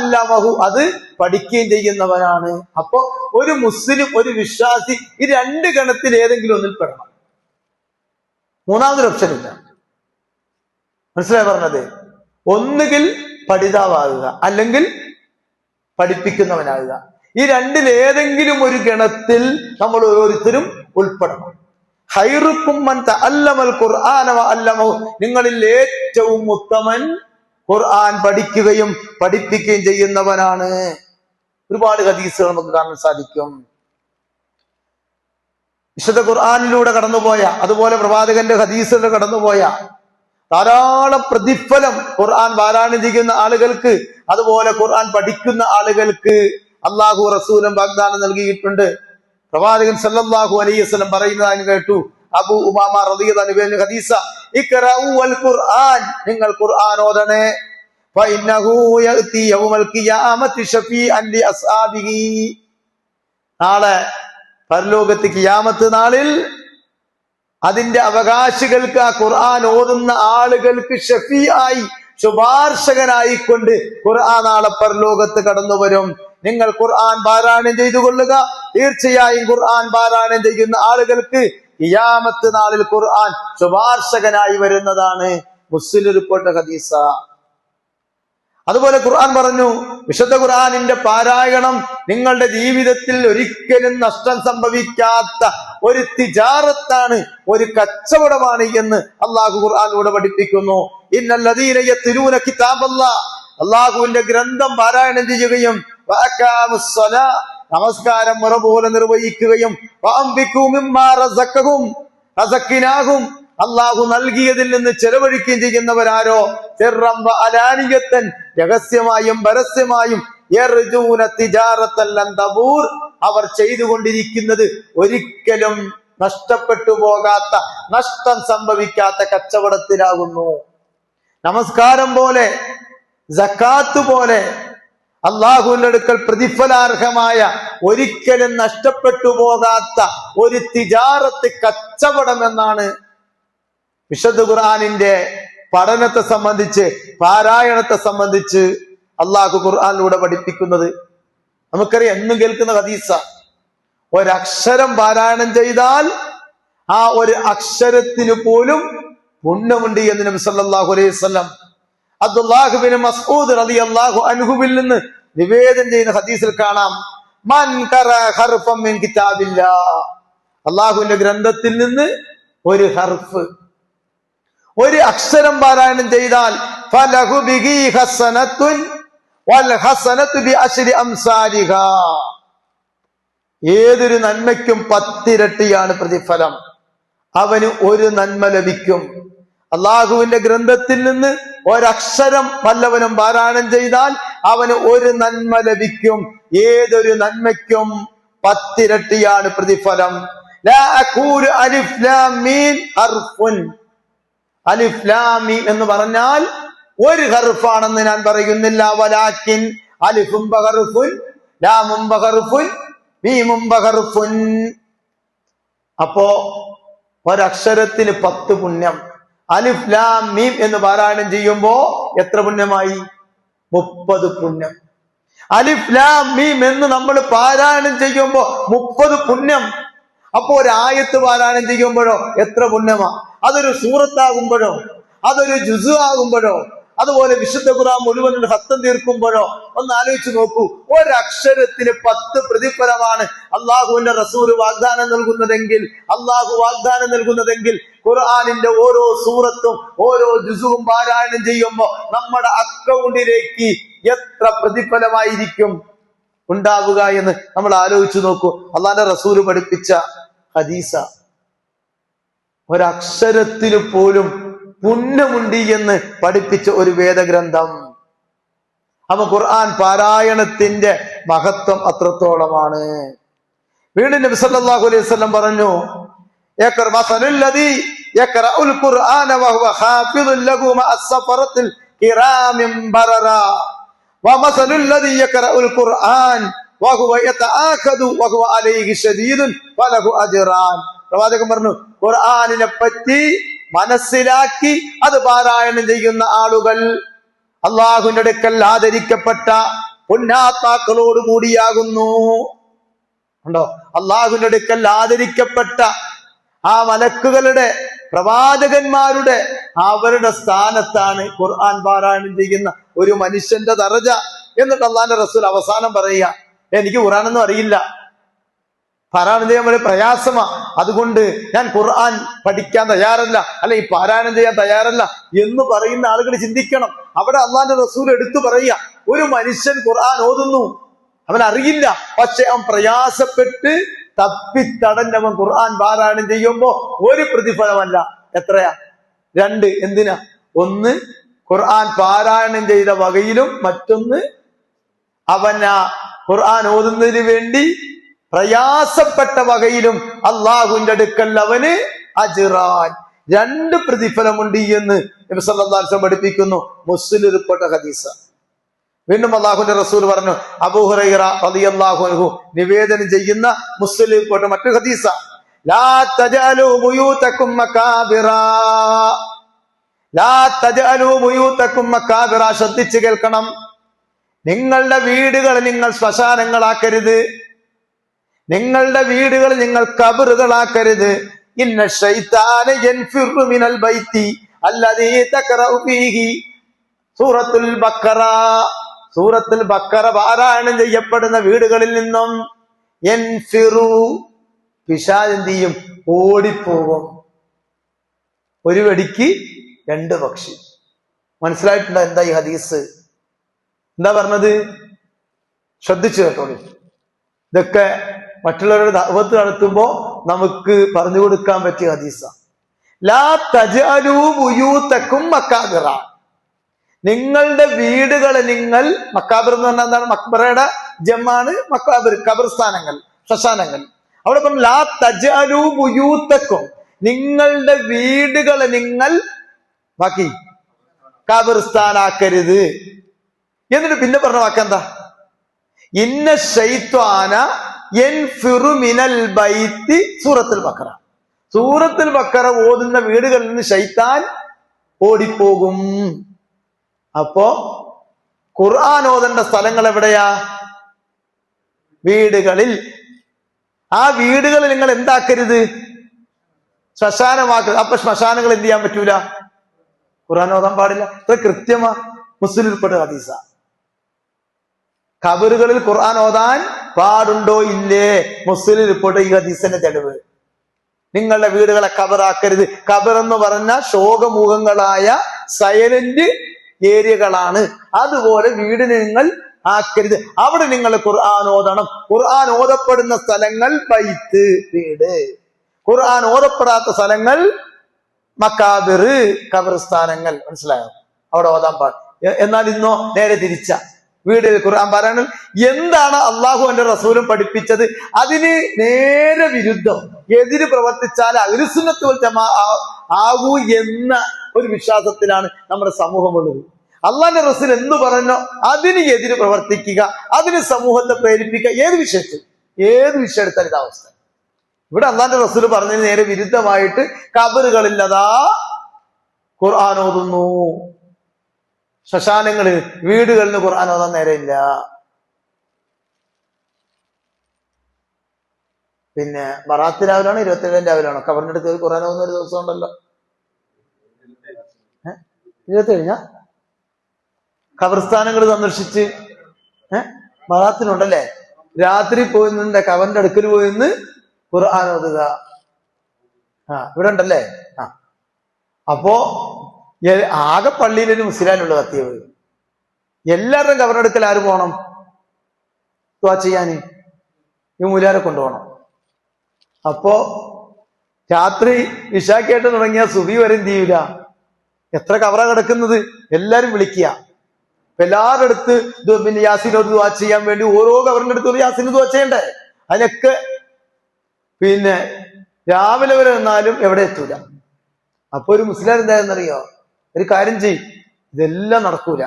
അല്ലമഹു അത് പഠിക്കുകയും ചെയ്യുന്നവനാണ്. അപ്പോ ഒരു മുസ്ലിം, ഒരു വിശ്വാസി ഈ രണ്ട് ഗണത്തിൽ ഏതെങ്കിലും ഒന്നിൽ പെടണം. മൂന്നാമതൊരു ഓപ്ഷൻ ഇല്ല. മനസ്സിലായി പറഞ്ഞത്? ഒന്നുകിൽ പഠിതാവാകുക, അല്ലെങ്കിൽ പഠിപ്പിക്കുന്നവനാകുക. ഈ രണ്ടിൽ ഏതെങ്കിലും ഒരു ഗണത്തിൽ നമ്മൾ ഓരോരുത്തരും ഉൾപ്പെടണം. ഖൈറുക്കും മൻ തഅല്ലമൽ ഖുർആന വഅല്ലമഹു, നിങ്ങളിൽ ഏറ്റവും ഉത്തമൻ ഖുർആൻ പഠിക്കുകയും പഠിപ്പിക്കുകയും ചെയ്യുന്നവനാണ്. ഒരുപാട് ഹദീസുകൾ നമുക്ക് കാണാൻ സാധിക്കും. വിശുദ്ധ ഖുർആനിലൂടെ കടന്നുപോയ, അതുപോലെ പ്രവാചകന്റെ ഹദീസുകളിലൂടെ കടന്നുപോയ ധാരാളം പ്രതിഫലം ഖുർആൻ പാരായണം ചെയ്യുന്ന ആളുകൾക്ക്, അതുപോലെ ഖുർആൻ പഠിക്കുന്ന ആളുകൾക്ക് അള്ളാഹു റസൂലും വാഗ്ദാനം നൽകിയിട്ടുണ്ട്. പ്രവാചകൻ സല്ലല്ലാഹു അലൈഹി വസല്ലം പറയുന്നതായി കേട്ടു. അബൂ ഉമാമ റളിയല്ലാഹു അൻഹു ഹദീസ, ഇഖ്റഉ വൽ ഖുർആൻ, നിങ്ങൾ ഖുർആൻ ഓതണേ. ഫഇന്നഹു യഅതി യൗമൽ ഖിയാമത്തി ശഫീഅൻ ലി അസ്ഹാബിഹി, നാളെ പരലോകത്ത് ഖിയാമത്ത് നാളിൽ അതിന്റെ അവകാശികൾക്ക്, ആ ഖുർആൻ ഓതുന്ന ആളുകൾക്ക് ഷഫീആയി, ശുപാർശകനായിക്കൊണ്ട് ഖുർആൻ നാളെ പരലോകത്ത് കടന്നു വരും. നിങ്ങൾ ഖുർആൻ പാരായണം ചെയ്തു കൊള്ളുക. തീർച്ചയായും ഖുർആൻ പാരായണം ചെയ്യുന്ന ആളുകൾക്ക് ഖിയാമത്ത് നാളിൽ ഖുർആൻ ശുപാർശകനായി വരുന്നതാണ്. മുസ്ലിം റിപ്പോർട്ട് ഹദീസ. അതുപോലെ ഖുർആൻ പറഞ്ഞു, വിശുദ്ധ ഖുർആനിന്റെ പാരായണം നിങ്ങളുടെ ജീവിതത്തിൽ ഒരിക്കലും നഷ്ടം സംഭവിക്കാത്ത ഒരു തിജാറത്താണ്, ഒരു കച്ചവടമാണ് എന്ന് അള്ളാഹു ഖുർആനിലൂടെ പഠിപ്പിക്കുന്നു. ഇന്നല്ലദീന യത്ലൂന കിതാബല്ലാഹ്, അള്ളാഹുവിന്റെ ഗ്രന്ഥം പാരായണം ചെയ്യുകയും വഅഖാമുസ്സലാ, നമസ്കാരം മുറ പോലെ നിർവഹിക്കുകയും വഅൻഫിഖൂ മിമ്മാ റസഖ്നാഹും, അള്ളാഹു നൽകിയതിൽ നിന്ന് ചെലവഴിക്കുകയും ചെയ്യുന്നവരാരോ, സിർറൻ വഅലാനിയത്തൻ, രഹസ്യമായും പരസ്യമായും, യർജൂന തിജാറത്തൻ ലൻ തബൂർ, അവർ ചെയ്തുകൊണ്ടിരിക്കുന്നത് ഒരിക്കലും നഷ്ടപ്പെട്ടു പോകാത്ത, നഷ്ടം സംഭവിക്കാത്ത കച്ചവടത്തിലാകുന്നു. നമസ്കാരം പോലെ, സക്കാത്ത് പോലെ അള്ളാഹുവിന്റെ അടുക്കൽ പ്രതിഫലാർഹമായ, ഒരിക്കലും നഷ്ടപ്പെട്ടു പോകാത്ത ഒരു തിജാറത്ത്, കച്ചവടം എന്നാണ് വിശുദ്ധ ഖുർആനിന്റെ പഠനത്തെ സംബന്ധിച്ച്, പാരായണത്തെ സംബന്ധിച്ച് അള്ളാഹു ഖുർആനിലൂടെ പഠിപ്പിക്കുന്നത്. നമുക്കറിയാം, എന്നും കേൾക്കുന്ന ഹദീസ, ഒരക്ഷരം പാരായണം ചെയ്താൽ ആ ഒരു അക്ഷരത്തിന് പോലും പുണ്യമുണ്ട് എന്ന് നബി സല്ലല്ലാഹു അലൈഹി വസല്ലം അബ്ദുല്ലാഹ് ബിൻ മസ്ഊദ് റളിയല്ലാഹു അൻഹുവിൽ നിന്ന് നിവേദനം ചെയ്യുന്ന ഹദീസിൽ കാണാം, മൻ ഖറഅ ഹർഫൻ മിൻ കിതാബില്ലാഹ്, അള്ളാഹുവിന്റെ ഗ്രന്ഥത്തിൽ നിന്ന് ഒരു ഹർഫ്, ഒരു അക്ഷരം പാരായണം ചെയ്താൽ ഫലഹു ബിഹി ഹസനത്തുൻ വൽ ഹസനത്തു ബിഅശ്രി അംസാലിഹാ, ഏതൊരു നന്മയ്ക്കും 10 ഇരട്ടിയാണ് പ്രതിഫലം, അവന് ഒരു നന്മ ലഭിക്കും. അള്ളാഹുവിന്റെ ഗ്രന്ഥത്തിൽ നിന്ന് ഒരക്ഷരം വല്ലവനും പാരായണം ചെയ്താൽ അവന് ഒരു നന്മ ലഭിക്കും. ഏതൊരു നന്മയ്ക്കും 10 ഇരട്ടിയാണ് പ്രതിഫലം. ലാ അഖൂലു അലിഫ് ലാം മീം ഹർഫുൻ, അലിഫ് ലാം മീം എന്ന് പറഞ്ഞാൽ ഒരു ഹർഫാണെന്ന് ഞാൻ പറയുന്നില്ല. വലാകിൻ അലിഫും ബഹർഫുൻ, ലാമും ബഹർഫുൻ, മീമും ബഹർഫുൻ. അപ്പോ ഒരക്ഷരത്തിന് 10 പുണ്യം. അലിഫ് ലാം മീം എന്ന് പാരായണം ചെയ്യുമ്പോ എത്ര പുണ്യമായി? 30 പുണ്യം. അലിഫ് ലാം മീം എന്ന് നമ്മൾ പാരായണം ചെയ്യുമ്പോ 30 പുണ്യം. അപ്പോ ഒരായത്ത് പാരായണം ചെയ്യുമ്പോഴോ എത്ര പുണ്യമാ? അതൊരു സൂറത്താകുമ്പോഴോ, അതൊരു ജുസു ആകുമ്പോഴോ, അതുപോലെ വിശുദ്ധ ഖുർആൻ മുഴുവൻ ഹത്തം തീർക്കുമ്പോഴോ ഒന്ന് ആലോചിച്ച് നോക്കൂ. ഒരക്ഷരത്തിന് 10 പ്രതിഫലമാണ് അള്ളാഹുവിന്റെ റസൂൽ വാഗ്ദാനം നൽകുന്നതെങ്കിൽ, അള്ളാഹു വാഗ്ദാനം നൽകുന്നതെങ്കിൽ, ഖുർആനിന്റെ ഓരോ സൂറത്തും ഓരോ ജുസുവും പാരായണം ചെയ്യുമ്പോ നമ്മുടെ അക്കൗണ്ടിലേക്ക് എത്ര പ്രതിഫലമായിരിക്കും ഉണ്ടാവുക എന്ന് നമ്മൾ ആലോചിച്ചു നോക്കൂ. അള്ളാന്റെ റസൂല് പഠിപ്പിച്ച ഹദീസ, ഒരക്ഷരത്തിന് പോലും പുണ്യമുണ്ട് എന്ന് പഠിപ്പിച്ച ഒരു വേദഗ്രന്ഥം. അപ്പൊ ഖുർആൻ പാരായണത്തിന്റെ മഹത്വം അത്രത്തോളമാണ്. വീണ്ടും നബി സല്ലല്ലാഹു അലൈഹി വസല്ലം പറഞ്ഞു, യഖറഉൽ ഖുർആന വഹുവ ഹാഫിദുൻ ലഹു മഅസ്സഫറത്തിൽ കിറാമിൻ ബററാ വമസലുൽ ലദി യഖറഉൽ ഖുർആൻ വഹുവ യതആഖദു വഹുവ അലൈഹി ശദീദുൻ ഫലഹു അജ്റാൻ. പ്രവാചകൻ പറഞ്ഞു, ഖുർആനിനെ പറ്റി മനസ്സിലാക്കി അത് പാരായണം ചെയ്യുന്ന ആളുകൾ അള്ളാഹുവിന്റെ അടുക്കൽ ആദരിക്കപ്പെട്ട പുണ്യാത്മാക്കളോട് കൂടിയാകുന്നു. ഉണ്ടോ? അള്ളാഹുവിന്റെ അടുക്കൽ ആദരിക്കപ്പെട്ട ആ മലക്കുകളുടെ, പ്രവാചകന്മാരുടെ, അവരുടെ സ്ഥാനത്താണ് ഖുർആൻ പാരായണം ചെയ്യുന്ന ഒരു മനുഷ്യന്റെ ദറജ. എന്നിട്ട് അള്ളാഹിന്റെ റസൂൽ അവസാനം പറയുക, എനിക്ക് ഖുർആനൊന്നും അറിയില്ല, പാരായണം ചെയ്യാൻ വളരെ പ്രയാസമാ, അതുകൊണ്ട് ഞാൻ ഖുർആൻ പഠിക്കാൻ തയ്യാറല്ല, അല്ലെ ഈ പാരായണം ചെയ്യാൻ തയ്യാറല്ല എന്ന് പറയുന്ന ആളുകൾ ചിന്തിക്കണം. അവിടെ അള്ളാഹിന്റെ റസൂൽ എടുത്തു പറയുക, ഒരു മനുഷ്യൻ ഖുർആൻ ഓതുന്നു, അവൻ അറിയില്ല, പക്ഷെ അവൻ പ്രയാസപ്പെട്ട് തപ്പിത്തടഞ്ഞവൻ ഖുർആൻ പാരായണം ചെയ്യുമ്പോ ഒരു പ്രതിഫലമല്ല, എത്രയാ? 2. എന്തിനാ? ഒന്ന് ഖുർആൻ പാരായണം ചെയ്ത വകയിലും, മറ്റൊന്ന് അവൻ ആ ഖുർആൻ ഓതുന്നതിന് വേണ്ടി പ്രയാസപ്പെട്ട വകയിലും അള്ളാഹുവിന്റെ അടുക്കൽ അവന് അജ്റാൻ, 2 പ്രതിഫലമുണ്ട് എന്ന് നബി സല്ലല്ലാഹു അലൈഹി വസല്ലം പഠിപ്പിക്കുന്നു. മുസ്ലിം റിപ്പോർട്ട് ഹദീസ. വീണ്ടും അള്ളാഹുവിന്റെ റസൂൽ പറഞ്ഞു, അബൂ ഹുറൈറ റളിയല്ലാഹു അൻഹു നിവേദനം ചെയ്യുന്ന മുസ്ലിം റിപ്പോർട്ട് മറ്റൊരു ഹദീസ, ലാ തജഅലൂ ബുയൂതകും മകാബിറ, ലാ തജഅലൂ ബുയൂതകും മകാബിറ. ശ്രദ്ധിച്ചു കേൾക്കണം, നിങ്ങളുടെ വീടുകൾ നിങ്ങൾ ശ്മശാനങ്ങളാക്കരുത്, നിങ്ങളുടെ വീടുകൾ നിങ്ങൾ ഖബറുകളാക്കരുത്. ഇന്ന ശൈത്താന യൻഫിറു മിനൽ ബൈത്തി അല്ലദീ തഖറഉ ഫീഹി സൂറത്തുൽ ബഖറ, സൂറത്തുൽ ബഖറ പാരായണം ചെയ്യപ്പെടുന്ന വീടുകളിൽ നിന്നും യൻഫിറു, പിശാച് എന്ത് ചെയ്യും? ഓടിപ്പോകും. ഒരു വെടിക്ക് 2 പക്ഷി. മനസ്സിലായിട്ടുണ്ടോ എന്താ ഈ ഹദീസ്? എന്താ പറഞ്ഞത്? ശ്രദ്ധിച്ചു കേട്ടോളൂ. ഇതൊക്കെ മറ്റുള്ളവരുടെ ദഅവത്ത് നടത്തുമ്പോ നമുക്ക് പറഞ്ഞു കൊടുക്കാൻ പറ്റിയ ഹദീസ. ലാ തജഅലൂ ബുയൂതകും മകാബിറ, നിങ്ങളുടെ വീടുകളെ നിങ്ങൾ, മക്കാബിർ എന്ന് പറഞ്ഞാൽ എന്താണ്? മക്ബറയുടെ ജമാണ് മക്കാബിർ, ഖബർസ്ഥാനങ്ങൾ, ശ്മശാനങ്ങൾ. അവിടെ പറഞ്ഞു ലാ തജഅലൂ ബുയൂതകും, നിങ്ങളുടെ വീടുകളെ നിങ്ങൾ ബാക്കി ഖബർസ്ഥാനാക്കരുത്. എന്നിട്ട് പിന്നെ പറഞ്ഞ വാക്കെന്താ? ഇന്ന ശൈത്വാന യൻഫിറു മിനൽ ബൈത്തി, സൂറത്തുൽ ബഖറ, സൂറത്തുൽ ബഖറ ഓതുന്ന വീടുകളിൽ നിന്ന് ശൈത്താൻ ഓടിപ്പോകും. അപ്പോ ഖുർആൻ ഓതേണ്ട സ്ഥലങ്ങൾ എവിടെയാ? വീടുകളിൽ. ആ വീടുകളിൽ നിങ്ങൾ എന്താക്കരുത്? ശ്മശാനമാക്കരുത്. അപ്പൊ ശ്മശാനങ്ങൾ എന്ത് ചെയ്യാൻ പറ്റൂല? ഖുർആൻ ഓതാൻ പാടില്ല. ഇത് കൃത്യമാ മുസ്ലിം ഉൾപ്പെട്ട ഹദീസ. ഖബറുകളിൽ ഖുർആൻ ഓതാൻ പാടുണ്ടോ ഇല്ലേ? മുസ്ലിം റിപ്പോർട്ട് ഈ ഹദീസിന്റെ തെളിവ്. നിങ്ങളുടെ വീടുകളെ ഖബറാക്കരുത്. ഖബർ എന്ന് പറഞ്ഞ ശോകമുഖങ്ങളായ സൈലന്റ് ഏരിയകളാണ്. അതുപോലെ വീടിന് നിങ്ങൾ ആക്കരുത്. അവിടെ നിങ്ങൾ ഖുർആൻ ഓതണം. ഖുർആൻ ഓതപ്പെടുന്ന സ്ഥലങ്ങൾ ബൈത്ത്, വീട്. ഖുർആൻ ഓതപ്പെടാത്ത സ്ഥലങ്ങൾ മക്കാബിർ, ഖബർസ്ഥാനങ്ങൾ. മനസ്സിലായോ? അവിടെ ഓതാൻ പാടില്ല. എന്നാൽ ഇന്നോ നേരെ തിരിച്ച, വീടിൽ ഖുർആൻ പാരായണം. എന്താണ് അള്ളാഹു എന്റെ റസൂലും പഠിപ്പിച്ചത്? അതിന് നേരെ വിരുദ്ധം, എതിര് പ്രവർത്തിച്ചാൽ അഹ്ലുസുന്നത്ത് വൽ ജമാഅ ആകൂ എന്ന ഒരു വിശ്വാസത്തിലാണ് നമ്മുടെ സമൂഹമുള്ളത്. അള്ളാഹിന്റെ റസൂൽ എന്തു പറഞ്ഞോ അതിന് എതിര് പ്രവർത്തിക്കുക, അതിന് സമൂഹത്തെ പ്രേരിപ്പിക്കുക. ഏത് വിഷയത്തിൽ, ഏത് വിഷയം എടുത്താൽ ഇത് അവസ്ഥ. ഇവിടെ അള്ളാഹിന്റെ റസൂൽ പറഞ്ഞതിന് നേരെ വിരുദ്ധമായിട്ട് ഖബറുകളില്ലതാ ഖുർആൻ ഓതുന്നു. ശ്മശാനങ്ങളിൽ, വീടുകളിൽ ഖുർആൻ ഓതാൻ നേരെയില്ല. പിന്നെ ബറാത്ത് രാവിലാണോ 27 രാവിലാണോ ഖബറിന്റെ അടുത്ത് ഖുർആൻ ഓതുന്ന ഒരു ദിവസം ഉണ്ടല്ലോ? 27 ഖബർസ്ഥാനങ്ങൾ സന്ദർശിച്ച് ബറാത്തിനുണ്ടല്ലേ, രാത്രി പോയി നിന്ന് ഖബറിന്റെ അടുക്കൽ പോയി നിന്ന് ഖുർആൻ ഓതുക. ഇവിടെ ഉണ്ടല്ലേ. അപ്പോ ആകെ പള്ളിയിലൊരു മുസ്ലിമുള്ള കത്തിയത്. എല്ലാവരുടെയും ഖബറെടുക്കൽ ആര് പോകണം? ദുആ ചെയ്യാൻ ഈ മൂലാരെ കൊണ്ടുപോകണം. അപ്പോ രാത്രി ഇശാക്കേട്ട് തുടങ്ങിയ സുബി വരെ എന്ത് ചെയ്യൂല. എത്ര ഖബറ കിടക്കുന്നത് എല്ലാരും വിളിക്കുക. എല്ലാവരുടെ അടുത്ത് പിന്നെ യാസീനോട് ദുആ ചെയ്യാൻ വേണ്ടി ഓരോ ഖബറിന്റെ അടുത്ത് യാസീന് ദുആ ചെയ്യണ്ടേ? അതിനൊക്കെ പിന്നെ രാവിലെ വരെ നിന്നാലും എവിടെ എത്തൂല. അപ്പൊ ഒരു മുസ്ലിം എന്തായെന്നറിയോ? ഒരു കാര്യം ചെയ്യും, ഇതെല്ലാം നടക്കൂല.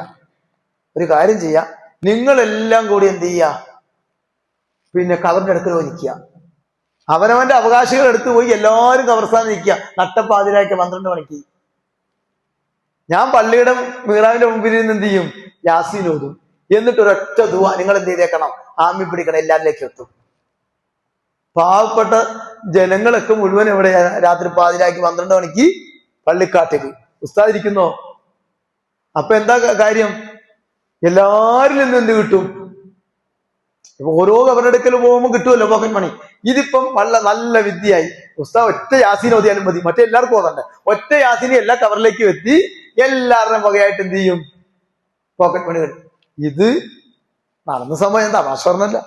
ഒരു കാര്യം ചെയ്യാ, നിങ്ങളെല്ലാം കൂടി എന്ത് ചെയ്യുക, പിന്നെ ഖബറിന്റെ അടുക്കൽ പോയി നിൽക്കുക. അവനവന്റെ അവകാശികൾ എടുത്തു പോയി എല്ലാവരും ഖബർസ്ഥാനം നിൽക്കുക. നട്ടപ്പാതിരാക്കി 12 മണിക്ക് ഞാൻ പള്ളിയുടെ മീറാവിന്റെ മുമ്പിൽ നിന്ന് എന്ത് ചെയ്യും? യാസീൻ ഓതും. എന്നിട്ട് ഒരൊറ്റ ദുആ നിങ്ങൾ എന്ത് ചെയ്തേക്കണം, ആമി പിടിക്കണം, എല്ലാവരിലേക്കും എത്തും. പാവപ്പെട്ട ജനങ്ങളൊക്കെ മുഴുവൻ എവിടെ രാത്രി 12 മണിക്ക് പള്ളിക്കാട്ടിൽ ഉസ്താദ് ഇരിക്കുന്നോ? അപ്പൊ എന്താ കാര്യം? എല്ലാരിൽ നിന്നും എന്ത് കിട്ടും? ഇപ്പൊ ഓരോ ഗവർണടുക്കൽ പോകുമ്പോൾ കിട്ടുമല്ലോ പോക്കറ്റ് മണി. ഇതിപ്പം നല്ല വിദ്യയായി. ഉസ്താദ് ഒറ്റ യാസീൻ ഓതിയാലും മതി, മറ്റേ എല്ലാവർക്കും ഓതണ്ടേ. ഒറ്റ യാസീനെ എല്ലാ കവറിലേക്കും എത്തി എല്ലാവരുടെയും വകയായിട്ട് എന്ത് ചെയ്യും? പോക്കറ്റ് മണി കിട്ടും. ഇത് നടന്ന സമയം എന്താ ഭാഷ പറഞ്ഞല്ല.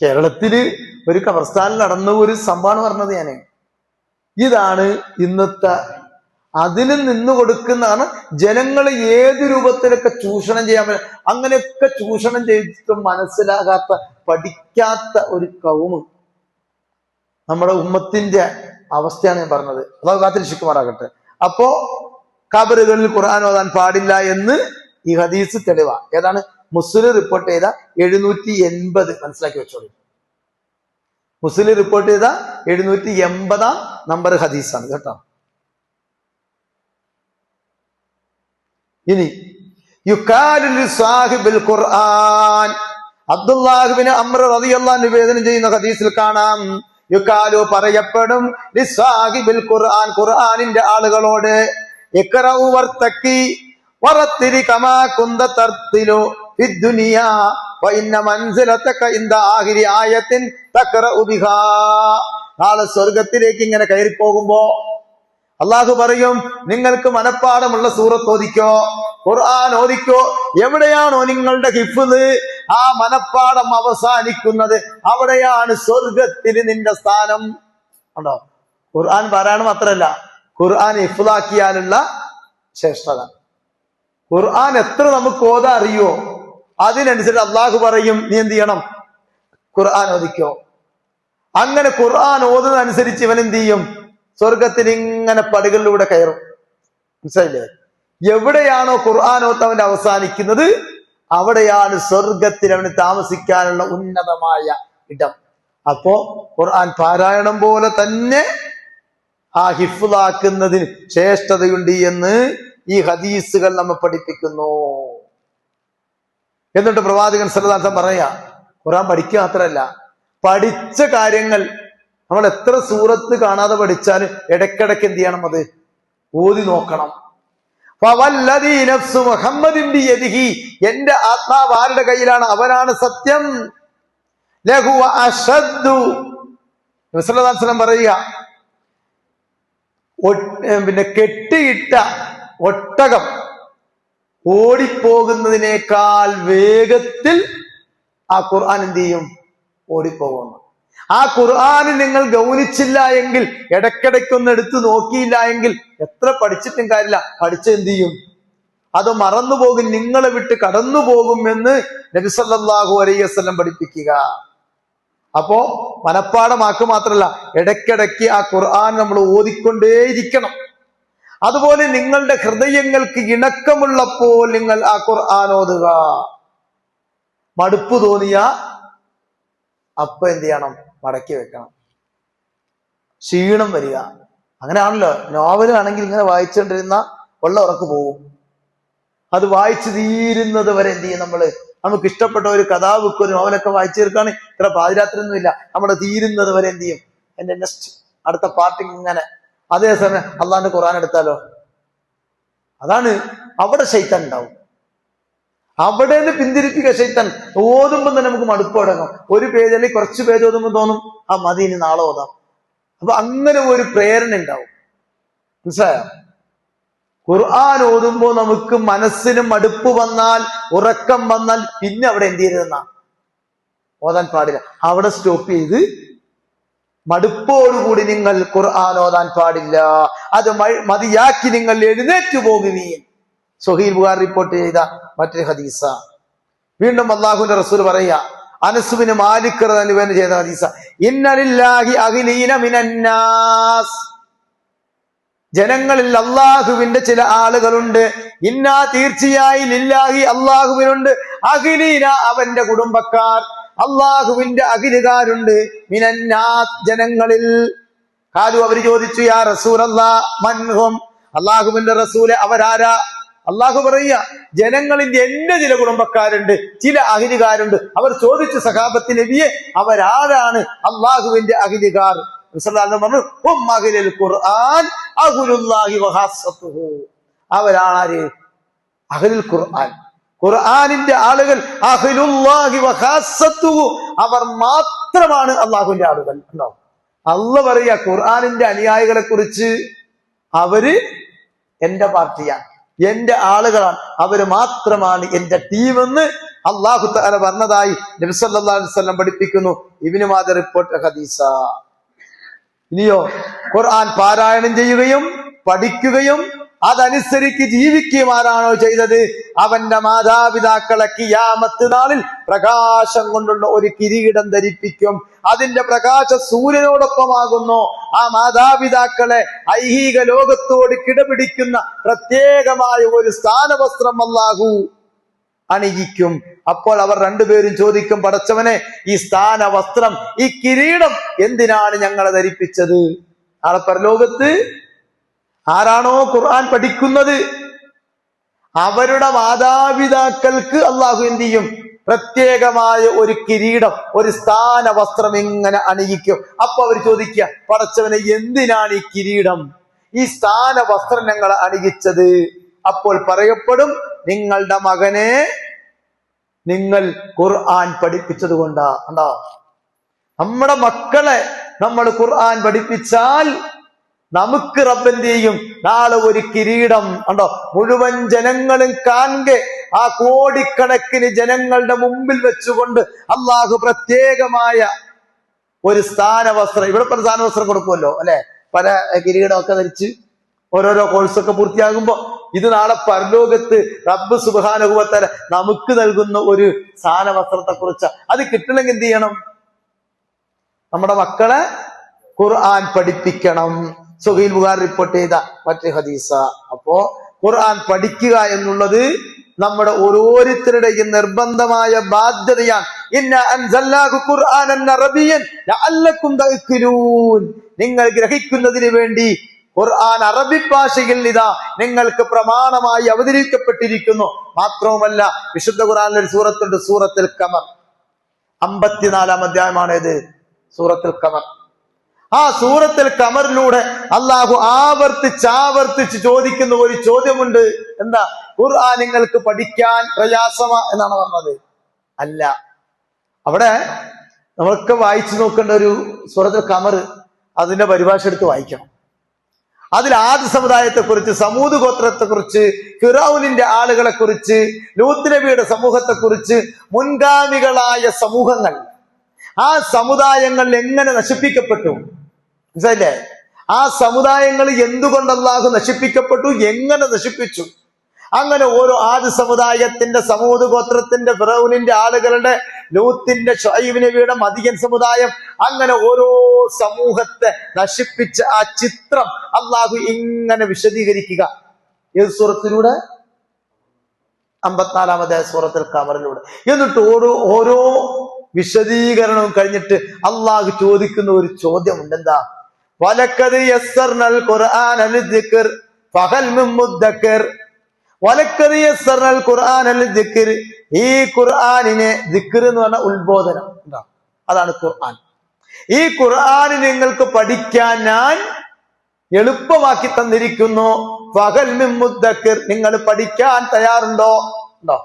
കേരളത്തില് ഒരു ഖബർസ്ഥാനിൽ നടന്ന ഒരു സംഭവമാണ് പറഞ്ഞത് ഞാന്. ഇതാണ് ഇന്നത്തെ അതിന് നിന്ന് കൊടുക്കുന്നതാണ്. ജനങ്ങൾ ഏത് രൂപത്തിലൊക്കെ ചൂഷണം ചെയ്യാൻ പറ്റും, അങ്ങനെയൊക്കെ ചൂഷണം ചെയ്തിട്ടും മനസ്സിലാകാത്ത പഠിക്കാത്ത ഒരു കൗമ് നമ്മുടെ ഉമ്മത്തിന്റെ അവസ്ഥയാണ് ഞാൻ പറഞ്ഞത്. അള്ളാഹു കാത്തിരക്ഷിക്കുമാറാകട്ടെ. അപ്പോ ഖബറുകളിൽ ഖുർആൻ ഓതാൻ പാടില്ല എന്ന് ഈ ഹദീസ് തെളിവാ. ഏതാണ്? മുസ്ലിം റിപ്പോർട്ട് ചെയ്ത 780 മനസ്സിലാക്കി വെച്ചോളൂ. മുസ്ലിം റിപ്പോർട്ട് ചെയ്ത 780 നമ്പർ ഹദീസാണ് കേട്ടോ. ഇനി യുക്കാലു സാഹിബുൽ ഖുർആൻ, അബ്ദുല്ലാഹിബ്നു അംർ റളിയല്ലാഹു അൻഹു നിവേദനം ചെയ്യുന്ന ഹദീസിൽ കാണാം, യുക്കാലു പറയപ്പെടും ലിസാഹിബുൽ ഖുർആൻ, ഖുർആനിന്റെ ആളുകളോട്, ഇഖ്റഉ വർതഖി വറത്തിരി കമാ കുന്ത തർത്തിലു ഫിദ്ദുനിയാ വഇന്ന മൻസിലതക ഇൻദ ആഖിരി ആയത്തിൻ തഖറഉ ബിഹാ. നാളെ സ്വർഗത്തിലേക്ക് ഇങ്ങനെ കയറി പോകുമ്പോ അള്ളാഹു പറയും, നിങ്ങൾക്ക് മനപ്പാടമുള്ള സൂറത്ത് ഓദിക്കോ, ഖുർആൻ ഓദിക്കോ. എവിടെയാണോ നിങ്ങളുടെ ഹിഫ്ള്, ആ മനപ്പാടം അവസാനിക്കുന്നത്, അവിടെയാണ് സ്വർഗത്തിൽ നിന്റെ സ്ഥാനം. ഉണ്ടോ? ഖുർആൻ പാരായണം മാത്രല്ല, ഖുർആൻ ഹിഫ്ളാക്കിയാലുള്ള ശ്രേഷ്ഠത. ഖുർആൻ എത്ര നമുക്ക് ഓതാ അറിയോ, അതിനനുസരിച്ച് അള്ളാഹു പറയും നീ എന്ത് ചെയ്യണം, ഖുർആൻ ഓദിക്കോ. അങ്ങനെ ഖുർആൻ ഓതുന്നതനുസരിച്ച് ഇവൻ എന്ത് ചെയ്യും? സ്വർഗത്തിൽ ഇങ്ങനെ പടികളിലൂടെ കയറും. മനസ്സിലായില്ലേ? എവിടെയാണോ ഖുർആൻ ഓത്തവന്റെ അവസാനിക്കുന്നത്, അവിടെയാണ് സ്വർഗത്തിൽ അവന് താമസിക്കാനുള്ള ഉന്നതമായ ഇടം. അപ്പോ ഖുർആൻ പാരായണം പോലെ തന്നെ ആ ഹിഫ്ളാക്കുന്നതിന് ശ്രേഷ്ഠതയുണ്ട് എന്ന് ഈ ഹദീസുകൾ നമ്മെ പഠിപ്പിക്കുന്നു. എന്നിട്ട് പ്രവാചകൻ സല്ലല്ലാഹു അലൈഹി വസല്ലം പറയാ, ഖുർആൻ പഠിക്കുക മാത്രമല്ല, പഠിച്ച കാര്യങ്ങൾ നമ്മൾ എത്ര സൂറത്ത് കാണാതെ പഠിച്ചാലും ഇടയ്ക്കിടയ്ക്ക് എന്ത് ചെയ്യണം? അത് ഓതി നോക്കണം. ഫവല്ലദീ നഫ്സു മുഹമ്മദിൻ ബിയദിഹി, എന്റെ ആത്മാവ് ആരുടെ കയ്യിലാണ്, അവനാണ് സത്യം. ലഹു അശദ്ദു, നബി സല്ലല്ലാഹു അലൈഹി വസല്ലം പറയുക, പിന്നെ കെട്ടിയിട്ട ഒട്ടകം ഓടിപ്പോകുന്നതിനേക്കാൾ വേഗത്തിൽ ആ ഖുർആൻ എന്ത് ചെയ്യും? ഓടിപ്പോകുന്നു. ആ ഖുർആൻ നിങ്ങൾ ഗൗനിച്ചില്ല എങ്കിൽ, ഇടയ്ക്കിടയ്ക്കൊന്ന് എടുത്തു നോക്കിയില്ല എങ്കിൽ എത്ര പഠിച്ചിട്ടും കാര്യമില്ല. പഠിച്ചെന്ത് ചെയ്യും? അത് മറന്നുപോകും, നിങ്ങളെ വിട്ട് കടന്നു പോകും എന്ന് നബി സല്ലല്ലാഹു അലൈഹി വസല്ലം പഠിപ്പിക്കുക. അപ്പോ മനപ്പാഠമാക്കുക മാത്രമല്ല, ഇടയ്ക്കിടയ്ക്ക് ആ ഖുർആൻ നമ്മൾ ഓതിക്കൊണ്ടേയിരിക്കണം. അതുപോലെ നിങ്ങളുടെ ഹൃദയങ്ങൾക്ക് ഇണക്കമുള്ളപ്പോൾ നിങ്ങൾ ആ ഖുർആൻ ഓതുക. മടുപ്പ് തോന്നിയ അപ്പൊ എന്ത് ചെയ്യണം? മടക്കി വെക്കണം. ക്ഷീണം വരിക, അങ്ങനെയാണല്ലോ. നോവലാണെങ്കിൽ ഇങ്ങനെ വായിച്ചുകൊണ്ടിരുന്ന ഉള്ള ഉറക്ക് പോകും. അത് വായിച്ചു തീരുന്നത് വരെ എന്ത് ചെയ്യും? നമുക്ക് ഇഷ്ടപ്പെട്ട ഒരു കഥാബുക്ക്, ഒരു നോവലൊക്കെ വായിച്ചു തീർക്കാണ്. ഇത്ര പാതിരാത്രി ഒന്നുമില്ല, നമ്മൾ തീരുന്നത് വരെ എന്ത് ചെയ്യും? എന്റെ നെക്സ്റ്റ് അടുത്ത പാർട്ടി ഇങ്ങനെ. അതേസമയം അള്ളാന്റെ ഖുർആൻ എടുത്താലോ, അതാണ് അവിടെ ശൈത്താൻ ഉണ്ടാവും. അവിടെ നിന്ന് പിന്തിരിപ്പിക്കുക ശൈത്താൻ. ഓതുമ്പോൾ തന്നെ നമുക്ക് മടുപ്പ് തുടങ്ങും. ഒരു പേജ് അല്ലെങ്കിൽ കുറച്ച് പേജ് ഓതുമ്പോൾ തോന്നും ആ മതി, ഇനി നാളെ ഓതാം. അപ്പൊ അങ്ങനെ ഒരു പ്രേരണ ഉണ്ടാവും. മനസ്സിലായോ? ഖുർആൻ ഓതുമ്പോൾ നമുക്ക് മനസ്സിന് മടുപ്പ് വന്നാൽ, ഉറക്കം വന്നാൽ, പിന്നെ അവിടെ എന്ത് ചെയ്യരുതെന്നാ? ഓതാൻ പാടില്ല. അവിടെ സ്റ്റോപ്പ് ചെയ്ത് മടുപ്പോടുകൂടി നിങ്ങൾ ഖുർആൻ ഓതാൻ പാടില്ല. അത് മതിയാക്കി നിങ്ങൾ എഴുന്നേറ്റ് പോകുകയും. സ്വഹീഹ് ബുഖാരി റിപ്പോർട്ട് ചെയ്ത മറ്റൊരു ഹദീസ. വീണ്ടും അല്ലാഹുവിന്റെ റസൂൽ പറയുക, അനസ് ബിൻ മാലിക് റളിയല്ലാഹു അൻഹു ചെയ്ത ഹദീസ, ഇന്ന ലില്ലാഹി അഖിലീന മിനന്നാസ്, ജനങ്ങളിൽ അള്ളാഹുവിന്റെ ചില ആളുകളുണ്ട്. ഇന്നാ, തീർച്ചയായി, ലില്ലാഹി അള്ളാഹുവിനുണ്ട്, അഖിലീന അവന്റെ കുടുംബക്കാർ, അള്ളാഹുവിന്റെ അഖിലുകാരുണ്ട്, മിനന്നാസ് ജനങ്ങളിൽ. ഖാലു, അവർ ചോദിച്ചു, യാ റസൂലല്ലാഹ് മൻഹും, അള്ളാഹുവിന്റെ റസൂലെ അവരാരാ? അള്ളാഹു പറയുക, ജനങ്ങളിന്റെ എന്റെ ചില കുടുംബക്കാരുണ്ട്, ചില അഹിലുകാരുണ്ട്. അവർ ചോദിച്ചു സഹാബത്ത് നബിയെ, അവരാരാണ് അള്ളാഹുവിന്റെ അഹിലുകാർ? പറഞ്ഞു, ഖുർആൻ അഹ്ലുല്ലാഹി വഖാസത്തുഹു. അവരാണ് അഹ്ലുൽ ഖുർആൻ, ഖുർആനിന്റെ ആളുകൾ. അഹ്ലുല്ലാഹി വഖാസത്തുഹു, അവർ മാത്രമാണ് അള്ളാഹുവിന്റെ ആളുകൾ. ഉണ്ടോ? അള്ളാഹു പറയാ ഖുർആനിന്റെ അനുയായികളെ കുറിച്ച്, അവര് എന്റെ പാർട്ടിയാണ്, എന്റെ ആളുകളാണ്, അവര് മാത്രമാണ് എന്റെ ടീമെന്ന് അള്ളാഹു തആല പറഞ്ഞതായി നബി സല്ലല്ലാഹു അലൈഹി വസല്ലം പഠിപ്പിക്കുന്നു. ഇബ്നു മാജ റിപ്പോർട്ട് ഹദീസ. ഇനിയോ, ഖുർആൻ പാരായണം ചെയ്യുകയും പഠിക്കുകയും അതനുസരിച്ച് ജീവിക്കുകയും ആരാണോ ചെയ്തത്, അവന്റെ മാതാപിതാക്കളെ ഖിയാമത്ത് നാളിൽ പ്രകാശം കൊണ്ടുള്ള ഒരു കിരീടം ധരിപ്പിക്കും. അതിന്റെ പ്രകാശ സൂര്യനോടൊപ്പമാകുന്നു. ആ മാതാപിതാക്കളെ ഐഹിക ലോകത്തോട് കിടപിടിക്കുന്ന പ്രത്യേകമായ ഒരു സ്ഥാനവസ്ത്രം അല്ലാഹു അണിയിക്കും. അപ്പോൾ അവർ രണ്ടുപേരും ചോദിക്കും, പടച്ചവനെ, ഈ സ്ഥാനവസ്ത്രം, ഈ കിരീടം എന്തിനാണ് ഞങ്ങളെ ധരിപ്പിച്ചത്? നാളെ പരലോകത്ത് ആരാണോ ഖുർആൻ പഠിക്കുന്നത് അവരുടെ മാതാപിതാക്കൾക്ക് അള്ളാഹു എന്ത് ചെയ്യും? പ്രത്യേകമായ ഒരു കിരീടം, ഒരു സ്ഥാന വസ്ത്രം ഇങ്ങനെ അണിയിക്കും. അപ്പൊ അവർ ചോദിക്കുക, പടച്ചവനെ, എന്തിനാണ് ഈ കിരീടം, ഈ സ്ഥാന വസ്ത്രം ഞങ്ങൾ അണിയിച്ചത്? അപ്പോൾ പറയപ്പെടും, നിങ്ങളുടെ മകനെ നിങ്ങൾ ഖുർആൻ പഠിപ്പിച്ചത് കൊണ്ടാ. ഉണ്ടോ? നമ്മുടെ മക്കളെ നമ്മൾ ഖുർആൻ പഠിപ്പിച്ചാൽ നമുക്ക് റബ്ബെന്ത് ചെയ്യും? നാളെ ഒരു കിരീടം ഉണ്ടോ, മുഴുവൻ ജനങ്ങളും കാണെ, ആ കോടിക്കണക്കിന് ജനങ്ങളുടെ മുമ്പിൽ വെച്ചുകൊണ്ട് അള്ളാഹു പ്രത്യേകമായ ഒരു സ്ഥാനവസ്ത്രം, ഇവിടെ പല സ്ഥാനവസ്ത്രം കൊടുക്കുമല്ലോ അല്ലെ, പല കിരീടമൊക്കെ ധരിച്ച് ഓരോരോ കോഴ്സൊക്കെ പൂർത്തിയാകുമ്പോ, ഇത് നാളെ പരലോകത്ത് റബ്ബ് സുബ്ഹാനഹു വ തആല നമുക്ക് നൽകുന്ന ഒരു സ്ഥാനവസ്ത്രത്തെ കുറിച്ച്. അത് കിട്ടണമെങ്കിൽ എന്ത് ചെയ്യണം? നമ്മുടെ മക്കളെ ഖുർആൻ പഠിപ്പിക്കണം. സുഹൈൽ ബുഖാരി റിപ്പോർട്ട് ചെയ്ത മറ്റു ഹദീസ. അപ്പോ ഖുർആൻ പഠിക്കുക എന്നുള്ളത് നമ്മുടെ ഓരോരുത്തരുടെയും നിർബന്ധമായ ബാധ്യതയാണ്. ഇന്നാ അൻസൽനാഹു ഖുർആനൻ അറബിയ്യൻ ലഅല്ലക്കും തഅഖിലൂൻ. നിങ്ങൾ ഗ്രഹിക്കുന്നതിന് വേണ്ടി ഖുർആൻ അറബി ഭാഷയിൽ ഇതാ നിങ്ങൾക്ക് പ്രമാണമായി അവതരിക്കപ്പെട്ടിരിക്കുന്നു. മാത്രവുമല്ല, വിശുദ്ധ ഖുർആനിൽ ഒരു സൂറത്തുണ്ട്, സൂറത്തുൽ ഖമർ. 54-ാം അധ്യായമാണേത്, സൂറത്തുൽ ഖമർ. ആ സൂറത്തുൽ ഖമറിലൂടെ അള്ളാഹു ആവർത്തിച്ച് ചോദിക്കുന്ന ഒരു ചോദ്യമുണ്ട്. എന്താ? ഖുർആൻ നിങ്ങൾക്ക് പഠിക്കാൻ പ്രയാസമാ എന്നാണ് പറഞ്ഞത്? അല്ല. അവിടെ നമ്മളൊക്കെ വായിച്ചു നോക്കേണ്ട ഒരു സൂറത്തുൽ ഖമർ, അതിന്റെ പരിഭാഷ എടുത്ത് വായിക്കണം. അതിൽ ആദ്യ സമുദായത്തെ കുറിച്ച്, സമൂദ് ഗോത്രത്തെ കുറിച്ച്, ഫിറഔനിന്റെ ആളുകളെ കുറിച്ച്, ലൂത്ത് നബിയുടെ സമൂഹത്തെ കുറിച്ച്, മുൻഗാമികളായ സമൂഹങ്ങൾ, ആ സമുദായങ്ങൾ എങ്ങനെ നശിപ്പിക്കപ്പെട്ടു, മനസ്സിലായില്ലേ? ആ സമുദായങ്ങൾ എന്തുകൊണ്ട് അല്ലാഹു നശിപ്പിക്കപ്പെട്ടു, എങ്ങനെ നശിപ്പിച്ചു, അങ്ങനെ ഓരോ ആദ്യ സമുദായത്തിന്റെ, സമൂദ് ഗോത്രത്തിന്റെ, ഫിറഔനിന്റെ ആളുകളുടെ, ലൂത്തിന്റെ, ശുഐബ് നബിയുടെ മദിയൻ സമുദായം, അങ്ങനെ ഓരോ സമൂഹത്തെ നശിപ്പിച്ച ആ ചിത്രം അല്ലാഹു ഇങ്ങനെ വിശദീകരിക്കുക. ഏത് സൂറത്തിലൂടെ? 54-ാമത്തെ സൂറത്തുൽ ഖമറിലൂടെ. എന്നിട്ട് ഓരോ വിശദീകരണവും കഴിഞ്ഞിട്ട് അള്ളാഹു ചോദിക്കുന്ന ഒരു ചോദ്യമുണ്ട്. എന്താ? വലഖദ് യസ്സർനൽ ഖുർആന ലിദ്ദിക്ർ ഫഹൽ മിൻ മുദ്ദക്കിർ. വലഖദ് യസ്സർനൽ ഖുർആന ലിദ്ദിക്ർ. ഈ ഖുർആനിനെ, ദിക്ർ എന്ന് പറഞ്ഞ ഉത്ബോധനം, അതാണ് ഖുർആൻ. ഈ ഖുർആൻ നിങ്ങൾക്ക് പഠിക്കാൻ ഞാൻ എളുപ്പമാക്കി തന്നിരിക്കുന്നു. ഫഹൽ മിൻ മുദ്ദക്കിർ. നിങ്ങൾ പഠിക്കാൻ തയ്യാറുണ്ടോ? ഉണ്ടോ?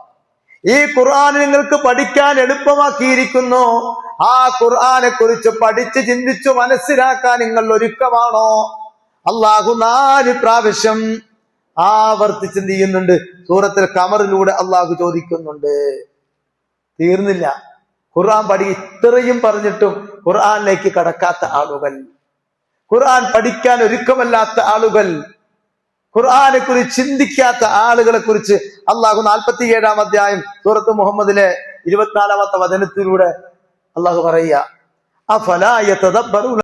ഈ ഖുർആൻ നിങ്ങൾക്ക് പഠിക്കാൻ എളുപ്പമാക്കിയിരിക്കുന്നു. ആ ഖുർആനെ കുറിച്ച് പഠിച്ച് ചിന്തിച്ചു മനസ്സിലാക്കാൻ നിങ്ങൾ ഒരുക്കമാണോ? അള്ളാഹു 4 പ്രാവശ്യം ആവർത്തിച്ച് എന്ത് ചെയ്യുന്നുണ്ട്? സൂറത്തുൽ ഖമറിലൂടെ അള്ളാഹു ചോദിക്കുന്നുണ്ട്. തീർന്നില്ല. ഖുർആൻ ഇത്രയും പറഞ്ഞിട്ടും ഖുർആനിലേക്ക് കടക്കാത്ത ആളുകൾ, ഖുർആൻ പഠിക്കാൻ ഒരുക്കമല്ലാത്ത ആളുകൾ, ഖുർആനെ കുറിച്ച് ചിന്തിക്കാത്ത ആളുകളെ കുറിച്ച് അള്ളാഹു 47-ാം അധ്യായം സൂറത്ത് മുഹമ്മദിലെ 24-ാമത്തെ വചനത്തിലൂടെ അള്ളാഹു പറയുക, അഫലാ യതദബ്ബറൂന